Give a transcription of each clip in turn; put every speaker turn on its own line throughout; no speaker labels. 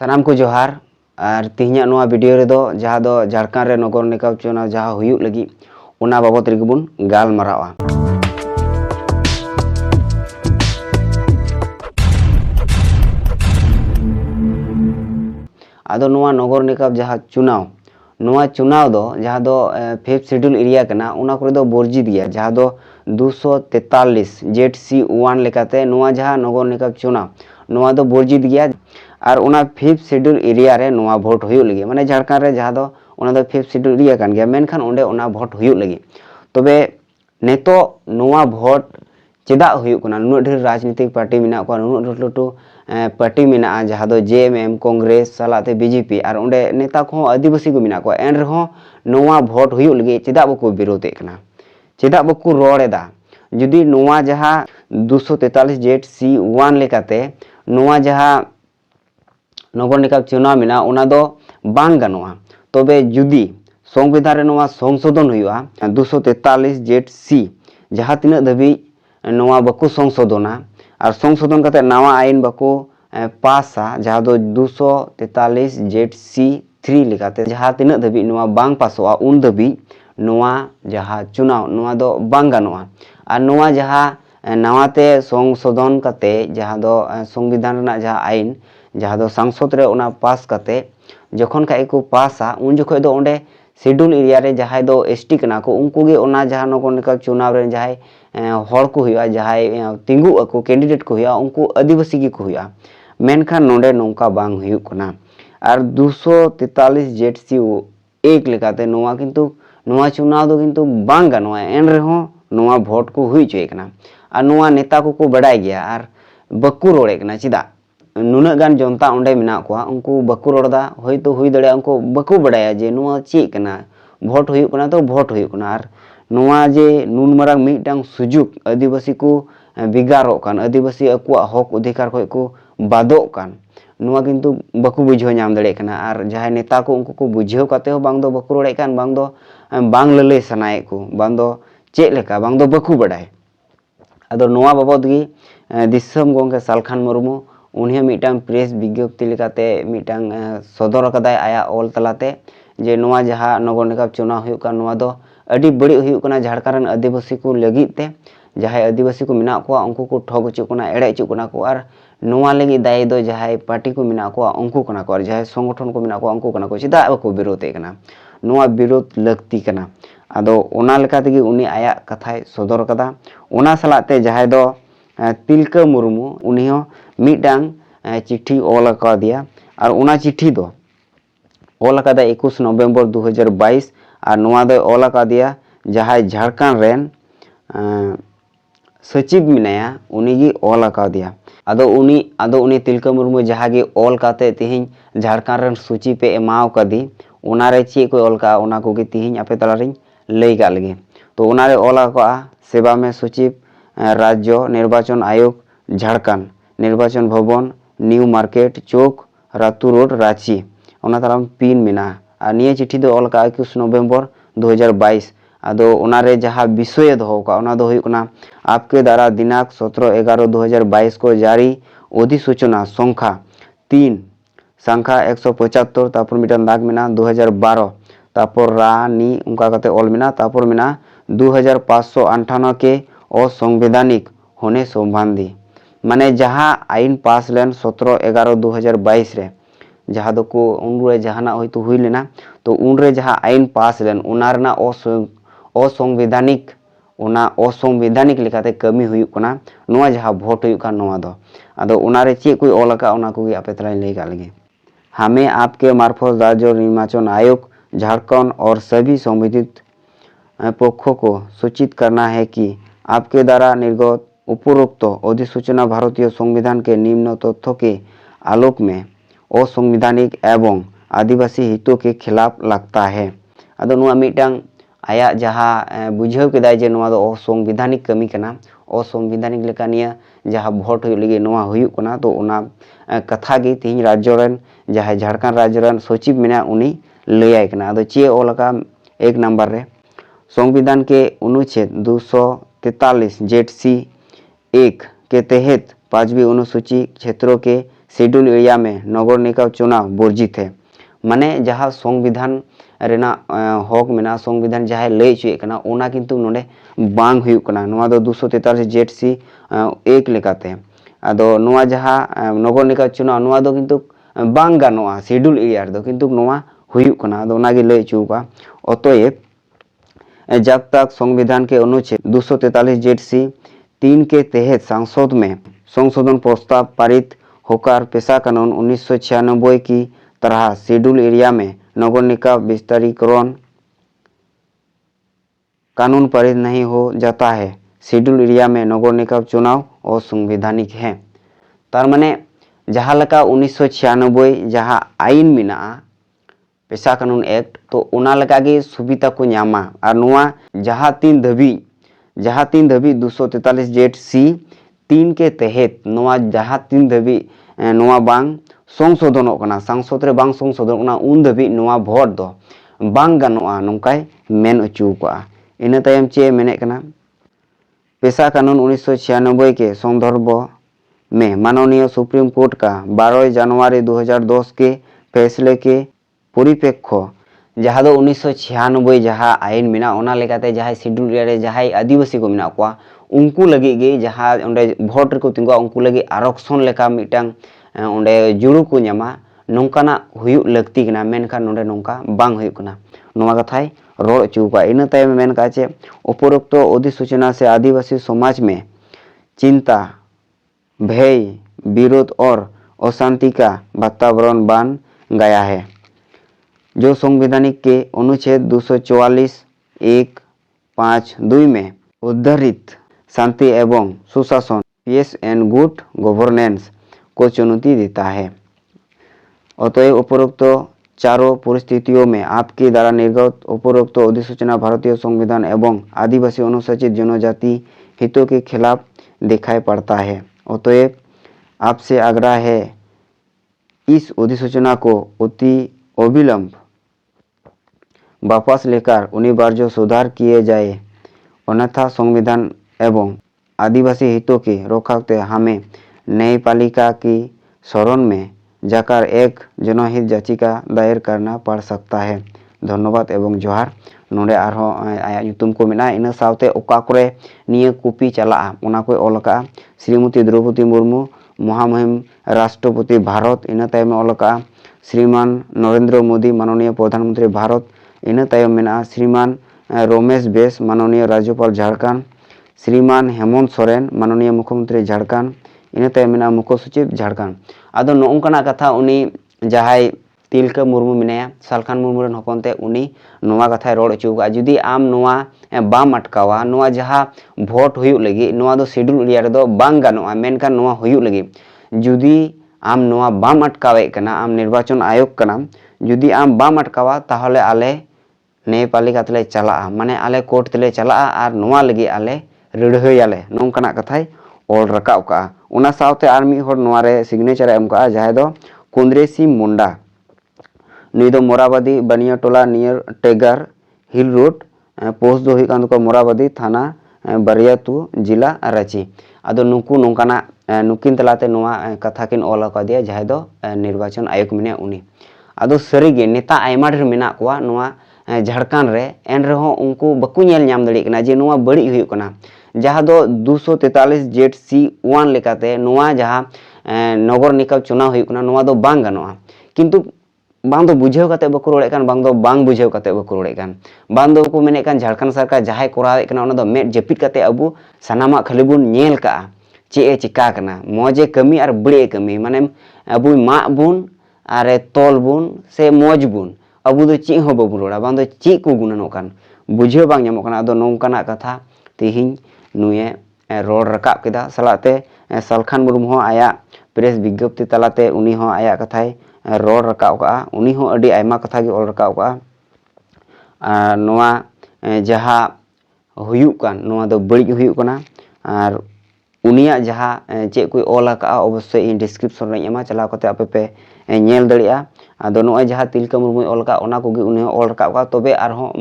सानाम को जोहार और तिहिना नोआ वीडियो रे दो जहाँ दो झारखंड रे नगर निकाय चुनाव जहाँ हुयुग लगी उना बाबत रेगे बुन गालमारावा। आदो नोआ नगर निकाय जहाँ चुनाव दो जहाँ दो 5th शेड्यूल एरिया कना उना करे दो बर्जित गया जहाँ दो 243 ZC1 लेकाते नोआ जहाँ नगर निकाय चुनाव नोआ दो बर्जित गया और उना 5th शेड्यूल एरिया रे नोआ भोट हुयुग लगी माने झारखंड रे जहाँ दो उना दो 5th शेड्यूल एरिया कान गया मेनखान ओंडे उना भोट हुयुग लगी तबे नेतो नोआ भोट चेदा हुयुग कना नुन ढेर राजनीतिक पार्टी मिना को नुन लटू पार्टी मिना जहाँ दो JMM कांग्रेस सालाते BJP और ओंडे नेता को आदिवासी को मिना को एन रहो नोआ भोट हुयुग लगी चेदा बको विरोधे कना चेदा बको रोड़ेदा जुदी नोआ जहाँ 243 ZC1 लेकाते नोआ जहाँ नगर निकाय चुनाव मिना उना दो बांग गानोआ तबे जुदी संविधान रे नोआ संशोधन हुयुआ 243 ZC जहाँ तिना दबी नोआ बको संशोधना और संशोधन करते नवा आईन बको पासा जहाँ दो 243 ZC3 लेकाते जहाँ तिना दबी नोआ बांग पासोआ उन दबी नोआ जहाँ चुनाव नोआ दो बांग गानोआ और नोआ जहाँ नवाते संशोधन करते जहाँ दो संविधान रना जहाँ आईन जहाँ दो सांसद रे उना पास करते जखन का को पासा उन जखो दो ओंडे शेड्यूल एरिया रे जहाँ दो ST कना को उनको गे उना जहाँ नगर निकाय चुनाव रे जहाँ हर को हुआ जहाँ तिंगु को कैंडिडेट को हुआ उनको आदिवासी की को हुआ मेनखान नोंडे नौका बांग हुयुग कना और 243 ZC1 लेकाते नोआ किंतु नोआ चुनाव दो किंतु बांग गानोआ एन रेहो नोआ भोट को हुई चुए कना और नोआ नेता को बड़ाई गया और बक्कू रोड़े कना चिदा नुना गान जनता ओंडे मिना को उनको बक्कू रोड़दा होयतो हुई दड़े उनको बक्कू बड़ाया जे नोआ चे कना भोट हुयुग कना तो भोट हुयुग कना और नोआ जे नुन मारांग मिटांग सुजुग आदिवासी को बिगारोग कान आदिवासी अकुआ हक अधिकार खय को बादोग कान नोआ किंतु बक्कू बुझाव नाम दड़े कना और जहां नेता को उनको को बुझाव काते हो बांग दो बक्कू रोड़े कान बांग दो बांग लले सनाए को बांग दो चे लेका बांग दो बक्कू बड़ाय आदो नोआ बाबद गी दिसम गोंके सालखान मुर्मू उन्हें मिटांग प्रेस विज्ञप्ति लेकाते मिटांग सदर कदाय आया ऑल तलाते जे नोआ जहाँ नगर निकाय चुनाव हुयुग कान नोआ दो अडी बड़ी हुयुग कना झारखंड आदिवासी को लगी ते जहाँ आदिवासी को मिना को उनको को ठग हचुग कना एड़े हचुग कना को और नोआ लगी दाय दो जहाँ पार्टी को मिना को उनको कना को और जहाँ संगठन को मिना को उनको कना को चिदा को विरोधे कना नोआ विरोध लगती कना आदो ओना लेका तेगी उनी आया कथाय सदर कदा ओना सलाते जहाँ दो तिलका मुर्मू उनी हो मिटांग चिट्ठी ऑल का दिया और उना चिट्ठी दो ऑल का 21 नवंबर 2022 और नोआ दो ऑल का दिया जहाँ झारखंड रेन सचिव मिनाया उनी गी ऑल का दिया आदो उनी तिलका मुर्मू जहाँ गी ऑल काते तिहिं झारखंड रेन सूची पे एमाव कदी उना रे चे को ऑल का उना को गी तिहिं आपे तलारिं लई का लगे तो उना रे ऑल का सेवा में सचिव राज्य निर्वाचन आयोग झारखंड निर्वाचन भवन न्यू मार्केट चौक रातू रोड रांची उना तालाम पिन मिना और निये चिट्ठी दो ऑल का 21 नवंबर 2022 आदो उना रे जहाँ विषय दो का उना दो हुयुग कना आपके द्वारा दिनांक 17/11/2022 को जारी अधिसूचना संख्या 3 संख्या 175 तापर मिटन दाग मिना 2012 तापर रानी उनका कते ऑल मिना तापर मिना 2558 के असंवैधानिक होने संबंधी माने जहाँ आईन पास लेन 17/11/2022 रे जहाँ दो को उनरे जहाना होइतो हुई लेना तो उनरे जहाँ आईन पास लेन उना रना असंवैधानिक उना असंवैधानिक लेकाते कमी हुयुग कना नोआ जहाँ भोट हुयुग कान नोआ दो आदो उना रे चे कोई ऑल का उना को आपे तलाइन लई का लगे हमें आपके मार्फत राज्य निर्वाचन आयोग झारखंड और सभी संबंधित पक्षों को सूचित करना है कि आपके द्वारा निर्गत उपरोक्त अधिसूचना भारतीय संविधान के निम्न तथ्यों के आलोक में असंवैधानिक एवं आदिवासी हितों के खिलाफ लगता है आदो नुआ मिटांग आया जहाँ बुझाव केदाय जे नुआ दो असंवैधानिक कमी कना असंवैधानिक लेका निया जहाँ भोट हुयुग लगी नुआ हुयुग कना तो उना कथा गी तिहिं राज्य रेन जहाँ झारखंड राज्य रेन सचिव मिना उनी लैयाय कना आदो चे ऑल का 1 नंबर रे संविधान के अनुच्छेद 243 ZC1 के तहत 5वीं अनुसूची क्षेत्रों के शेड्यूल एरिया में नगर निकाय चुनाव वर्जित है। माने जहाँ संविधान रेना हक मेना संविधान जहाँ लय चुए कना ओना किंतु नोडे बांग हुयुक कना नोआ दो 243 जेड-सी 1 लेकाते आदो नोआ जहाँ नगर निकाय चुनाव नोआ दो किंतु बांग गानोआ शेड्यूल एरिया दो किंतु नोआ हुयुक कना आदो ओना गे लय चुका। अतएव जब तक संविधान के अनुच्छेद 243 जेड-सी 3 के तहत संसद में संशोधन प्रस्ताव पारित होकर पेशा कानून 1996 की तरह शेड्यूल एरिया में नगर निकाय विस्तारीकरण कानून पारित नहीं हो जाता है, शेड्यूल एरिया में नगर निकाय चुनाव असंवैधानिक है। तार माने जहाँ लका 1996 जहाँ आईन मिना पेशा कानून एक्ट तो उना लगा के सुविधा को न्यामा और नुआ जहाँ तीन धबी 243 जेड-सी 3 के तहत नुआ जहाँ तीन धबी नुआ बांग संशोधन कना संसद रे बांग संशोधन कना उन धबी नुआ भोट दो बांग गानोआ नोंकाय मेन अचू को इन तायम चे मेने कना पेशा कानून 1996 के संदर्भ में माननीय सुप्रीम कोर्ट का 12 जनवरी 2010 के फैसले के परिप्रेक्ष्य जहाँ दो 1996 जहाँ आईन मिना ओना लेकाते जहाँ शेड्यूल एरिया रे जहाँ आदिवासी को मिना को उनको लगे गे जहाँ उन्हें भोट रे को तिंगुआ उनको लगे आरक्षण लेका मिटांग उन्हें जुड़ू को न्यामा नोंकाना हुयुक लगती कना मेनखान नोंडे नोंका बांग हुयुक कना नोवा कथाय रोड चुका इन तायम मेन काचे उपरोक्त अधिसूचना से आदिवासी समाज में चिंता भय विरोध और अशांति का वातावरण बन गया है, जो संवैधानिक के अनुच्छेद 244 152 में उद्धृत शांति एवं सुशासन पीस एंड गुड गवर्नेंस को चुनौती देता है। अतएव उपरोक्त चारों परिस्थितियों में आपके द्वारा निर्गत उपरोक्त अधिसूचना भारतीय संविधान एवं आदिवासी अनुसूचित जनजाति हितों के खिलाफ दिखाई पड़ता है। अतएव आपसे आग्रह है इस अधिसूचना को अति अविलंब वापस लेकर अनिवार्य सुधार किए जाए, अन्यथा संविधान एवं आदिवासी हितों की रक्षा हमें न्यायपालिका की शरण में जाकर एक जनहित याचिका दायर करना पड़ सकता है। धन्यवाद एवं जोहार नोडे आरहो आया ᱧᱩᱛᱩᱢ को मेना इन सावते ओका करे निये कॉपी चला ओना को ऑलका श्रीमती द्रौपदी मुर्मू महामहिम राष्ट्रपति भारत इन तायम ऑलका श्रीमान नरेंद्र मोदी माननीय प्रधानमंत्री भारत इन तायम मेना श्रीमान रमेश बेस माननीय राज्यपाल झारखंड श्रीमान हेमंत सोरेन माननीय मुख्यमंत्री झारखंड इन तायम मेना मुख्य सचिव झारखंड आदो नोंकना कथा उनी जहाय तिलका मुर्मू मिनाया सालखान मुर्मू रन हपनते उनी नोवा कथा रोड अचुगा जुदी आम नोवा बाम अटकावा नोवा जहा भोट हुयुक लगी नोवा दो शेड्यूल एरिया रे दो बांग गानोआ मेनखान नोवा हुयुक लगी जुदी आम नोवा बाम अटकावे कना आम निर्वाचन आयोग कना जुदी आम बाम अटकावा ताहले आले न्यायपालिका तले चला माने आले कोर्ट तले चला आर नोवा लगी आले रड़हयाले नोंकना कथाय ऑल रकाव का उना सावते आर मी होर नोवा रे सिग्नेचर एम का जहाय दो कुंद्रेसी मुंडा नुई दो मोराबादी बनियाटोला नियर टेगर हिल रोड पोस्ट दो हुई कान को मोराबादी थाना बरियातू जिला रांची आदो नुकु नोंकाना नुकिन तलाते नोवा कथा किन ऑल का दिया जहाय दो निर्वाचन आयोग मिने उनी आदो सरीगे नेता आयमा ढेर मेना कोआ नोवा झारखंड रे एन रहो उनको बकु नेल नाम दड़ी कना जे नोवा बड़ी हुई कना जहाँ दो 243 जेड-सी 1 लेकाते नोवा जहाँ नगर निकाय चुनाव हुई कना नोवा दो बांग गानोआ किंतु बांग दो बुझेव काते बको रोड़े कान बांग दो बांग बुझेव काते बको रोड़े कान बांग दो को मेने कान झारखंड सरकार जहाय कोरावे कना ओना दो मेट जपित काते अबु सनामा खाली बुन नेल का चे ए चिका कना मौजे कमी और बड़े कमी माने अबु मा बुन आरे तोल बुन से मौज बुन अबु दो ची हो बबु रोड़ा बांग दो ची को गुणनो कान बुझेव बांग ᱧᱟᱢᱚᱜ कना आदो नोंकाना कथा तिहिं नुए रोड रकाब केदा सलाते सालखान मुर्मू आया प्रेस विज्ञप्ति तलाते उनी हो आया कथाय रोड रकाब का उनी हो अडी आयमा कथा गे ऑल रकाब का नोआ जहाँ हुयुक कान नोआ दो बड़ी हुयुक कना आर उनिया जहाँ चे कोई ऑल का अवश्य इन डिस्क्रिप्शन रे एमा चलाव कते आपे पे नेल दड़िया आदो नोआ जहाँ तिलका मुर्मू ऑल का ओना कोगे उनी हो ऑल रकाब का तबे आरहो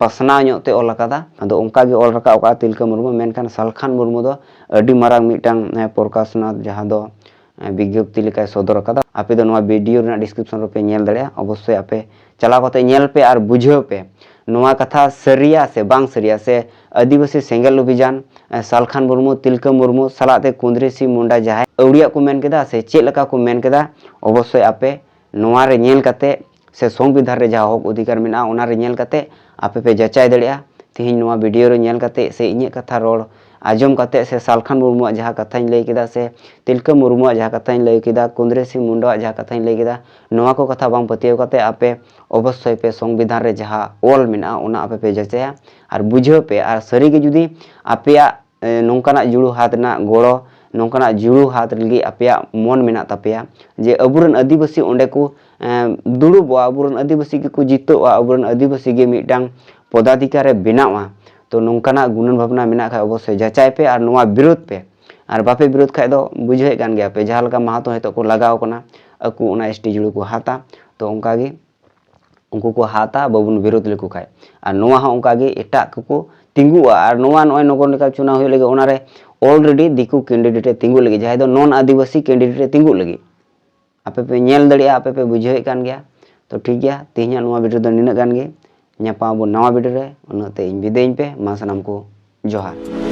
पसना ᱧᱚᱜते ऑल अकादा आदो उनका गे ऑल रकाब का तिलका मुर्मू मेनखान सालखान मुर्मू दो अडी मारांग मिटांग प्रकाशनाथ जहाँ दो विज्ञप्ति लेकाय सदर आकादा आपे दो नोआ वीडियो रेना डिस्क्रिप्शन रे पे नेल दाड़े अवश्य आपे चलाव कते नेल पे और बुझाव पे नोआ कथा सरिया से बांग सरिया से आदिवासी सेंगेल अभियान सालखान मुर्मू तिलका मुर्मू सलाते कुंद्रेसी मुंडा जहां अवड़िया को मेन केदा से चेक लका को मेन केदा अवश्य आपे नोआ रे नेल कते से संविधान रे जहां हक अधिकार मेना ओना रे नेल कते आपे पे जाचाय दाड़िया तिहिन नोआ वीडियो रे नेल कते से इnye कथा रोड आजम कते से सालखान मुर्मू जहां कथाñ लई केदा से तिलका मुर्मू जहां कथाñ लई केदा कुंद्रेसी मुंडा जहां कथाñ लई केदा नोआ को कथा बांग पतियो कते आपे अवश्य पे संविधान रे जहां ऑल मेना ओना आपे पे जाचाया और बुझाव पे और सरी के जुदी आपेया नोंकाना जुड़ू हाथ ना गोड़ो नोंकाना जुड़ू हाथ लगी आपेया मन मेना तापेया जे अबुरन आदिवासी ओंडे को दुड़ुबवा अबुरन आदिवासी के को जितोआ अबुरन आदिवासी के मिटांग पदाधिकारी रे बनावा तो नोंकाना गुणन भावना मेना खा अवश्य जाचाय पे और नोआ विरोध पे और बापे विरोध खाय दो बुझे कान गया पे जहां लगा महातो हेतो को लगाव कना अकु ओना एसटी जुड़ू को हाता तो उनका गे उनको को हाता बाबुन विरोध लेको खाय और नोआ हा उनका गे एटा को तिंगुआ और नोआ नोय नगर निकाय चुनाव होय लगे ओना रे ऑलरेडी दिकु कैंडिडेट तिंगु लगे जहां दो नॉन आदिवासी कैंडिडेट तिंगु लगे आपे पे नेल दड़िया आपे पे बुझे कान गया तो ठीक गया तिहिया नोआ वीडियो दो निना गान गे नयापा नवा वीडियो रे उनते इन विदेइन पे मा सनाम को जोहार।